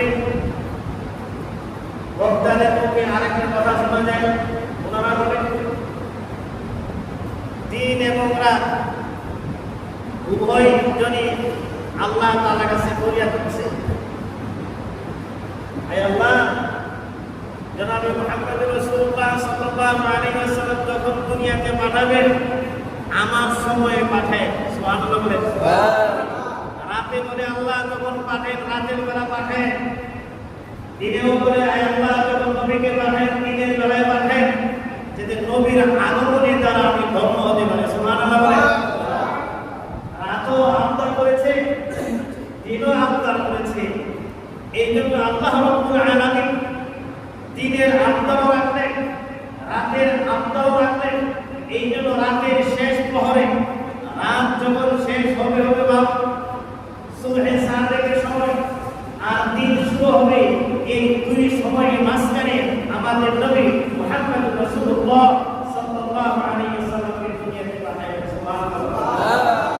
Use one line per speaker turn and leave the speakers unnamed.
আসবে। বক্তাদের মুখে আরেকটা কথা শোনা যায়, ওনারা বলেন দিন এবং রাত উভয় জনই আল্লাহ তাআলার কাছে ফরিয়াদ করছে, হে আল্লাহ, জনাবে মুহাম্মদ রাসূলুল্লাহ সাল্লাল্লাহু আলাইহি ওয়াসাল্লাম যখন দুনিয়াতে পাঠাবেন আমার সময়ে পাঠায়। সুবহানাল্লাহ বলে রাতে বলে আল্লাহ যখন পাঠায় রাতের বেলা পাঠায়, দিনেও বলে হে আল্লাহ যখন নবীকে পাঠায় দিনের বেলায় পাঠায়, যাতে নবীর আগমনের দ্বারা আমি ধন্য হতে পারি। সুবহানাল্লাহ বলে রাতও আমদার করেছে, দিনও আমদার করেছে। এই জন্য আল্লাহ রাব্বুল আলামিন দিনের আমদাও রাখলেন, রাতের আমদাও রাখলেন। এই জন্য রাতের শেষ প্রহরে, রাত যখন শেষ হবে বা সুবহে সাদেকের সময় আর দিন শুরু হবে, এই দুই সময়ের মাঝখানে আমাদের নবী মুহাম্মদ রাসূলুল্লাহ সাল্লাল্লাহু